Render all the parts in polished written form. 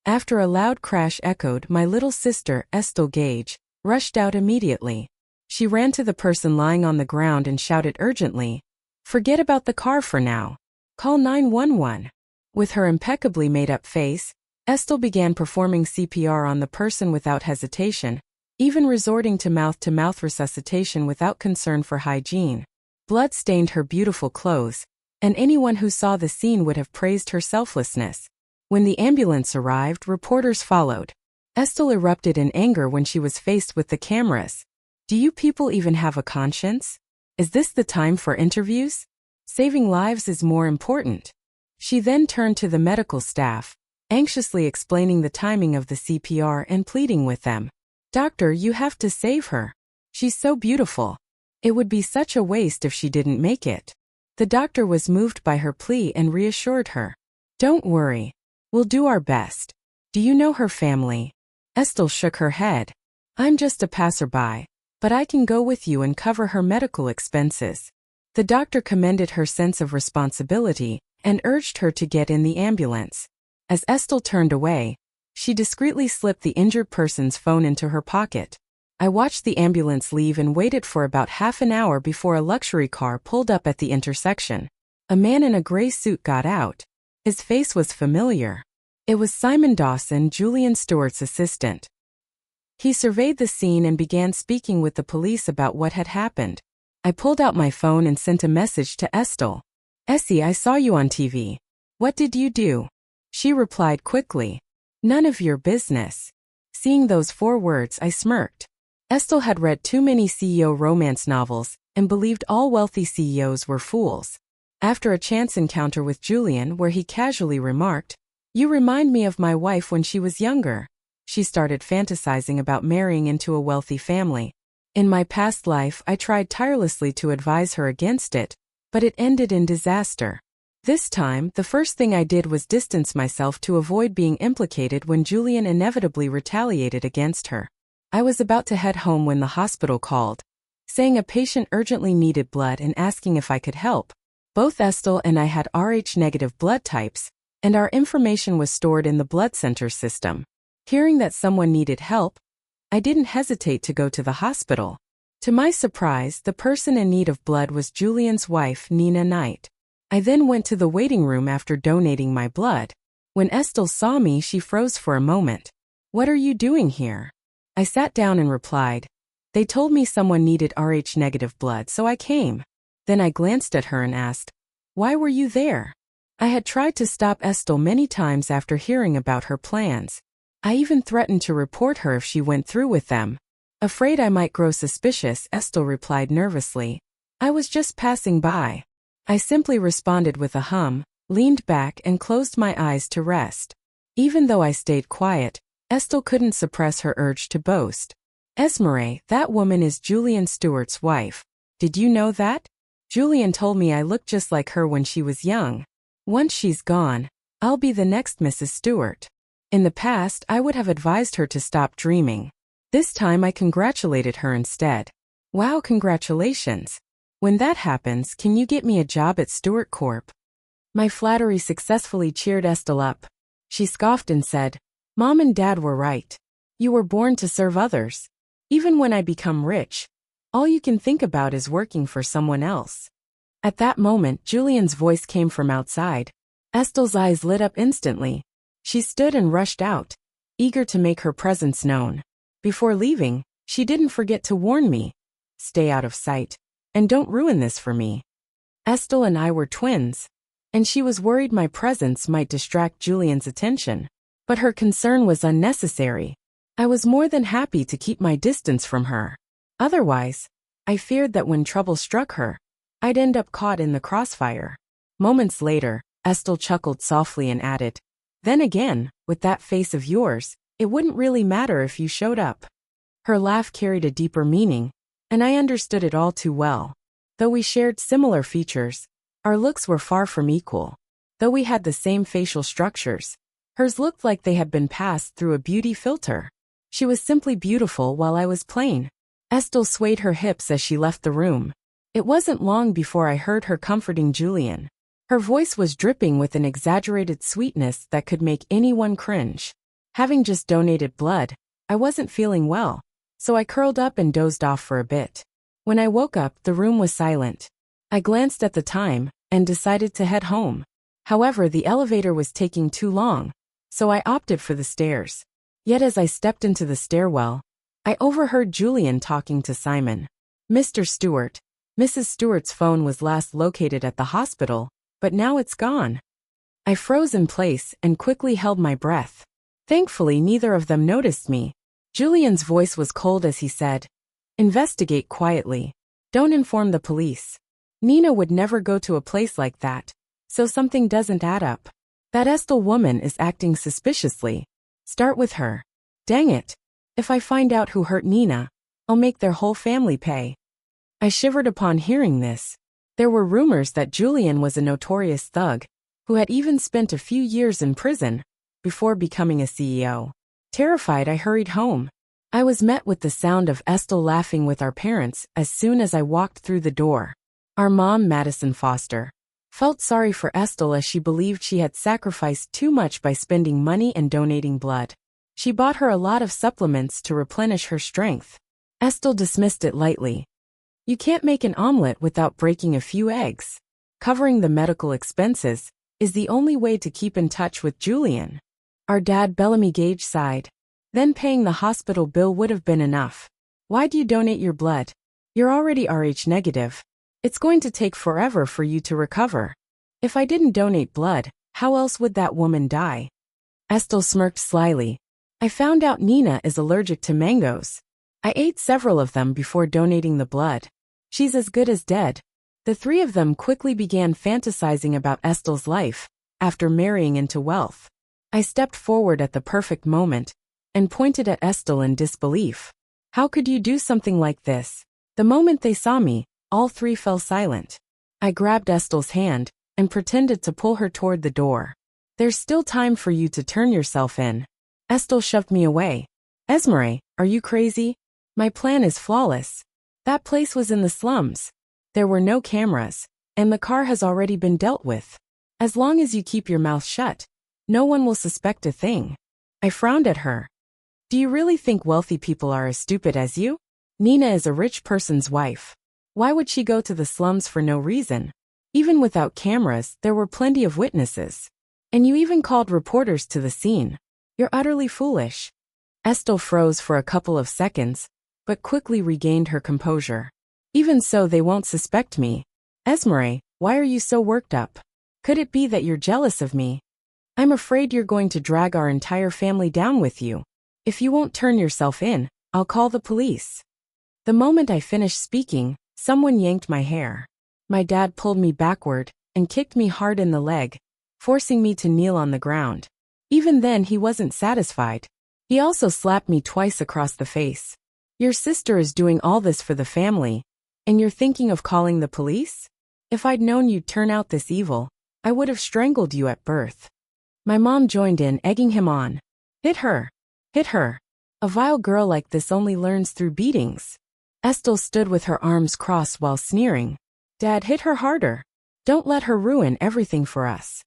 After a loud crash echoed, my little sister, Estel Gage, rushed out immediately. She ran to the person lying on the ground and shouted urgently, "Forget about the car for now. Call 911. With her impeccably made-up face, Estel began performing CPR on the person without hesitation, even resorting to mouth-to-mouth resuscitation without concern for hygiene. Blood stained her beautiful clothes, and anyone who saw the scene would have praised her selflessness. When the ambulance arrived, reporters followed. Estel erupted in anger when she was faced with the cameras. "Do you people even have a conscience? Is this the time for interviews? Saving lives is more important." She then turned to the medical staff, anxiously explaining the timing of the CPR and pleading with them. "Doctor, you have to save her. She's so beautiful. It would be such a waste if she didn't make it." The doctor was moved by her plea and reassured her. "Don't worry. We'll do our best. Do you know her family?" Estel shook her head. "I'm just a passerby, but I can go with you and cover her medical expenses." The doctor commended her sense of responsibility and urged her to get in the ambulance. As Estel turned away, she discreetly slipped the injured person's phone into her pocket. I watched the ambulance leave and waited for about half an hour before a luxury car pulled up at the intersection. A man in a gray suit got out. His face was familiar. It was Simon Dawson, Julian Stewart's assistant. He surveyed the scene and began speaking with the police about what had happened. I pulled out my phone and sent a message to Estel. "Essie, I saw you on TV. What did you do?" She replied quickly, "None of your business." Seeing those 4 words, I smirked. Estel had read too many CEO romance novels and believed all wealthy CEOs were fools. After a chance encounter with Julian where he casually remarked, "You remind me of my wife when she was younger," she started fantasizing about marrying into a wealthy family. In my past life, I tried tirelessly to advise her against it, but it ended in disaster. This time, the first thing I did was distance myself to avoid being implicated when Julian inevitably retaliated against her. I was about to head home when the hospital called, saying a patient urgently needed blood and asking if I could help. Both Estel and I had Rh-negative blood types, and our information was stored in the blood center system. Hearing that someone needed help, I didn't hesitate to go to the hospital. To my surprise, the person in need of blood was Julian's wife, Nina Knight. I then went to the waiting room after donating my blood. When Estel saw me, she froze for a moment. "What are you doing here?" I sat down and replied, "They told me someone needed Rh-negative blood, so I came." Then I glanced at her and asked, "Why were you there?" I had tried to stop Estel many times after hearing about her plans. I even threatened to report her if she went through with them. Afraid I might grow suspicious, Estel replied nervously, "I was just passing by." I simply responded with a hum, leaned back and closed my eyes to rest. Even though I stayed quiet, Estel couldn't suppress her urge to boast. "Esmeralda, that woman is Julian Stewart's wife. Did you know that? Julian told me I looked just like her when she was young. Once she's gone, I'll be the next Mrs. Stewart." In the past, I would have advised her to stop dreaming. This time I congratulated her instead. "Wow, congratulations. When that happens, can you get me a job at Stewart Corp?" My flattery successfully cheered Estel up. She scoffed and said, "Mom and Dad were right. You were born to serve others. Even when I become rich, all you can think about is working for someone else." At that moment, Julian's voice came from outside. Estel's eyes lit up instantly. She stood and rushed out, eager to make her presence known. Before leaving, she didn't forget to warn me, "Stay out of sight, and don't ruin this for me." Estel and I were twins, and she was worried my presence might distract Julian's attention. But her concern was unnecessary. I was more than happy to keep my distance from her. Otherwise, I feared that when trouble struck her, I'd end up caught in the crossfire. Moments later, Estel chuckled softly and added, "Then again, with that face of yours, it wouldn't really matter if you showed up." Her laugh carried a deeper meaning, and I understood it all too well. Though we shared similar features, our looks were far from equal. Though we had the same facial structures, hers looked like they had been passed through a beauty filter. She was simply beautiful while I was plain. Estel swayed her hips as she left the room. It wasn't long before I heard her comforting Julian. Her voice was dripping with an exaggerated sweetness that could make anyone cringe. Having just donated blood, I wasn't feeling well, so I curled up and dozed off for a bit. When I woke up, the room was silent. I glanced at the time and decided to head home. However, the elevator was taking too long, so I opted for the stairs. Yet as I stepped into the stairwell, I overheard Julian talking to Simon. Mr. Stewart, Mrs. Stewart's phone was last located at the hospital, but now it's gone. I froze in place and quickly held my breath. Thankfully, neither of them noticed me. Julian's voice was cold as he said, "Investigate quietly. Don't inform the police. Nina would never go to a place like that, so something doesn't add up. That Estel woman is acting suspiciously. Start with her. Dang it. If I find out who hurt Nina, I'll make their whole family pay." I shivered upon hearing this. There were rumors that Julian was a notorious thug, who had even spent a few years in prison before becoming a CEO. Terrified, I hurried home. I was met with the sound of Estel laughing with our parents as soon as I walked through the door. Our mom, Madison Foster, felt sorry for Estel as she believed she had sacrificed too much by spending money and donating blood. She bought her a lot of supplements to replenish her strength. Estel dismissed it lightly. You can't make an omelet without breaking a few eggs. Covering the medical expenses is the only way to keep in touch with Julian. Our dad, Bellamy Gage, sighed. Then paying the hospital bill would have been enough. Why'd you donate your blood? You're already Rh negative. It's going to take forever for you to recover. If I didn't donate blood, how else would that woman die? Estel smirked slyly. I found out Nina is allergic to mangoes. I ate several of them before donating the blood. She's as good as dead. The three of them quickly began fantasizing about Estel's life after marrying into wealth. I stepped forward at the perfect moment and pointed at Estel in disbelief. How could you do something like this? The moment they saw me, all three fell silent. I grabbed Estel's hand and pretended to pull her toward the door. There's still time for you to turn yourself in. Estel shoved me away. Esmeralda, are you crazy? My plan is flawless. That place was in the slums. There were no cameras, and the car has already been dealt with. As long as you keep your mouth shut, no one will suspect a thing. I frowned at her. Do you really think wealthy people are as stupid as you? Nina is a rich person's wife. Why would she go to the slums for no reason? Even without cameras, there were plenty of witnesses. And you even called reporters to the scene. You're utterly foolish. Estel froze for a couple of seconds, but quickly regained her composure. Even so, they won't suspect me. Esmeralda, why are you so worked up? Could it be that you're jealous of me? I'm afraid you're going to drag our entire family down with you. If you won't turn yourself in, I'll call the police. The moment I finished speaking, someone yanked my hair. My dad pulled me backward and kicked me hard in the leg, forcing me to kneel on the ground. Even then, he wasn't satisfied. He also slapped me twice across the face. Your sister is doing all this for the family, and you're thinking of calling the police? If I'd known you'd turn out this evil, I would have strangled you at birth. My mom joined in, egging him on. Hit her. Hit her. A vile girl like this only learns through beatings. Estel stood with her arms crossed while sneering. Dad, hit her harder. Don't let her ruin everything for us.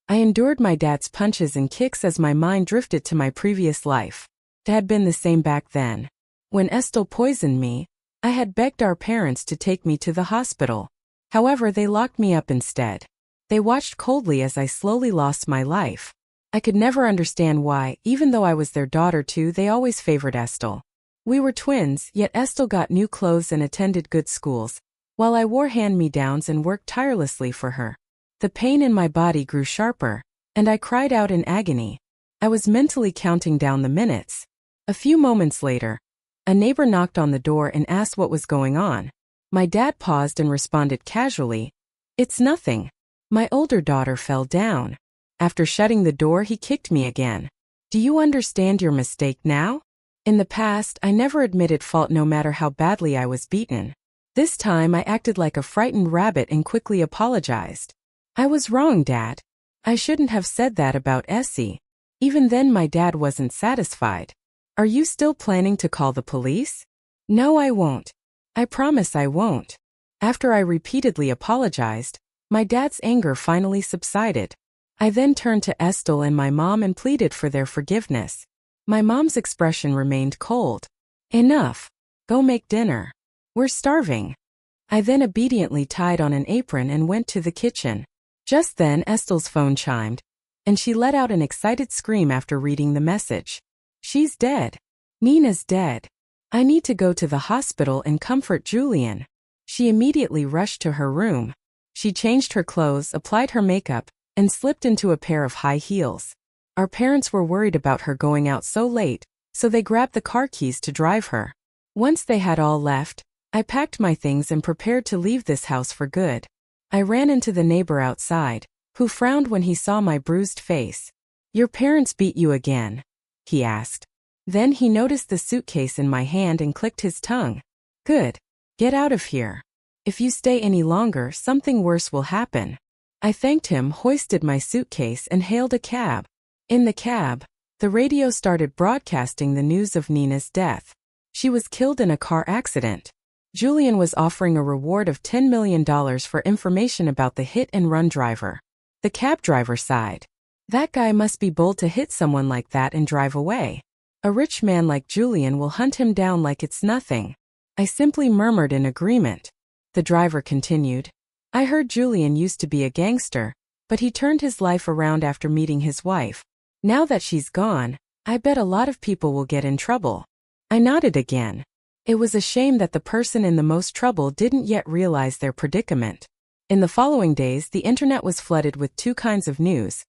I endured my dad's punches and kicks as my mind drifted to my previous life. It had been the same back then. When Estel poisoned me, I had begged our parents to take me to the hospital. However, they locked me up instead. They watched coldly as I slowly lost my life. I could never understand why, even though I was their daughter too, they always favored Estel. We were twins, yet Estel got new clothes and attended good schools, while I wore hand-me-downs and worked tirelessly for her. The pain in my body grew sharper, and I cried out in agony. I was mentally counting down the minutes. A few moments later, a neighbor knocked on the door and asked what was going on. My dad paused and responded casually, "It's nothing. My older daughter fell down." After shutting the door, he kicked me again. Do you understand your mistake now? In the past, I never admitted fault no matter how badly I was beaten. This time, I acted like a frightened rabbit and quickly apologized. I was wrong, Dad. I shouldn't have said that about Essie. Even then, my dad wasn't satisfied. Are you still planning to call the police? No, I won't. I promise I won't. After I repeatedly apologized, my dad's anger finally subsided. I then turned to Estel and my mom and pleaded for their forgiveness. My mom's expression remained cold. Enough. Go make dinner. We're starving. I then obediently tied on an apron and went to the kitchen. Just then Estel's phone chimed, and she let out an excited scream after reading the message. She's dead. Nina's dead. I need to go to the hospital and comfort Julian. She immediately rushed to her room. She changed her clothes, applied her makeup, and slipped into a pair of high heels. Our parents were worried about her going out so late, so they grabbed the car keys to drive her. Once they had all left, I packed my things and prepared to leave this house for good. I ran into the neighbor outside, who frowned when he saw my bruised face. "Your parents beat you again?" he asked. Then he noticed the suitcase in my hand and clicked his tongue. "Good. Get out of here. If you stay any longer, something worse will happen." I thanked him, hoisted my suitcase, and hailed a cab. In the cab, the radio started broadcasting the news of Nina's death. She was killed in a car accident. Julian was offering a reward of $10 million for information about the hit-and-run driver. The cab driver sighed. "That guy must be bold to hit someone like that and drive away. A rich man like Julian will hunt him down like it's nothing." I simply murmured in agreement. The driver continued. "I heard Julian used to be a gangster, but he turned his life around after meeting his wife. Now that she's gone, I bet a lot of people will get in trouble." I nodded again. It was a shame that the person in the most trouble didn't yet realize their predicament. In the following days, the internet was flooded with two kinds of news.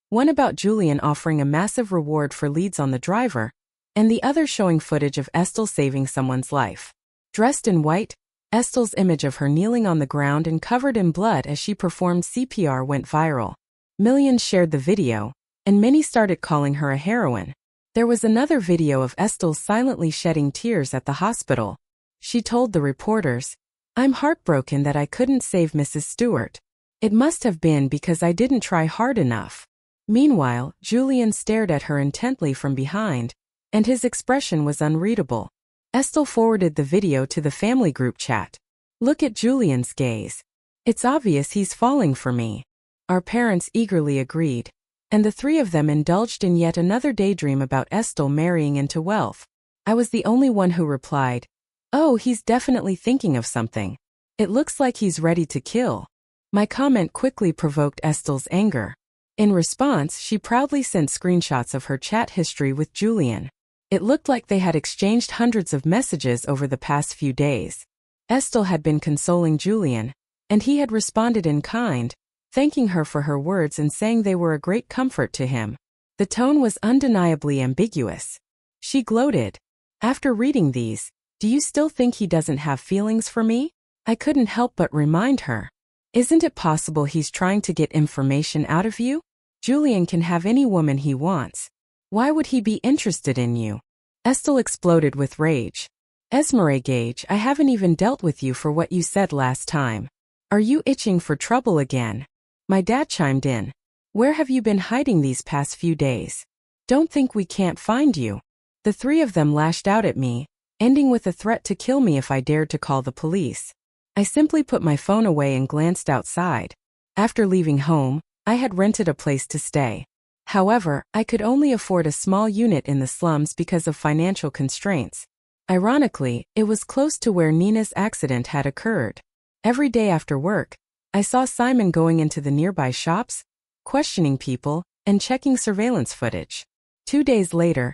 One about Julian offering a massive reward for leads on the driver, and the other showing footage of Estel saving someone's life. Dressed in white, Estel's image of her kneeling on the ground and covered in blood as she performed CPR went viral. Millions shared the video, and many started calling her a heroine. There was another video of Estel silently shedding tears at the hospital. She told the reporters, "I'm heartbroken that I couldn't save Mrs. Stewart. It must have been because I didn't try hard enough." Meanwhile, Julian stared at her intently from behind, and his expression was unreadable. Estel forwarded the video to the family group chat. "Look at Julian's gaze. It's obvious he's falling for me." Our parents eagerly agreed, and the three of them indulged in yet another daydream about Estel marrying into wealth. I was the only one who replied, "Oh, he's definitely thinking of something. It looks like he's ready to kill." My comment quickly provoked Estel's anger. In response, she proudly sent screenshots of her chat history with Julian. It looked like they had exchanged hundreds of messages over the past few days. Estel had been consoling Julian, and he had responded in kind, thanking her for her words and saying they were a great comfort to him. The tone was undeniably ambiguous. She gloated. "After reading these, do you still think he doesn't have feelings for me?" I couldn't help but remind her. "Isn't it possible he's trying to get information out of you? Julian can have any woman he wants. Why would he be interested in you?" Estel exploded with rage. "Esmeralda Gage, I haven't even dealt with you for what you said last time. Are you itching for trouble again?" My dad chimed in. "Where have you been hiding these past few days? Don't think we can't find you." The three of them lashed out at me, ending with a threat to kill me if I dared to call the police. I simply put my phone away and glanced outside. After leaving home, I had rented a place to stay. However, I could only afford a small unit in the slums because of financial constraints. Ironically, it was close to where Nina's accident had occurred. Every day after work, I saw Simon going into the nearby shops, questioning people, and checking surveillance footage. 2 days later,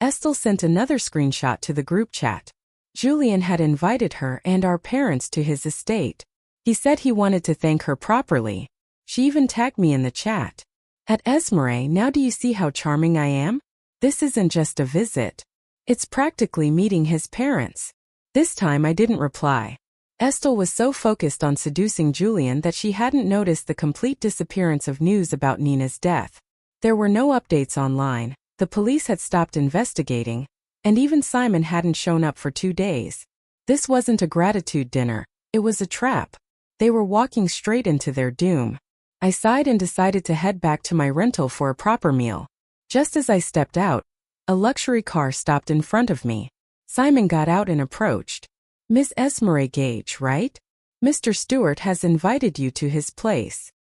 Estel sent another screenshot to the group chat. Julian had invited her and our parents to his estate. He said he wanted to thank her properly. She even tagged me in the chat. "At Esmeralda, now do you see how charming I am? This isn't just a visit. It's practically meeting his parents." This time I didn't reply. Estel was so focused on seducing Julian that she hadn't noticed the complete disappearance of news about Nina's death. There were no updates online, the police had stopped investigating, and even Simon hadn't shown up for 2 days. This wasn't a gratitude dinner, it was a trap. They were walking straight into their doom. I sighed and decided to head back to my rental for a proper meal. Just as I stepped out, a luxury car stopped in front of me. Simon got out and approached. "Miss Esmeralda Gage, right? Mr. Stewart has invited you to his place."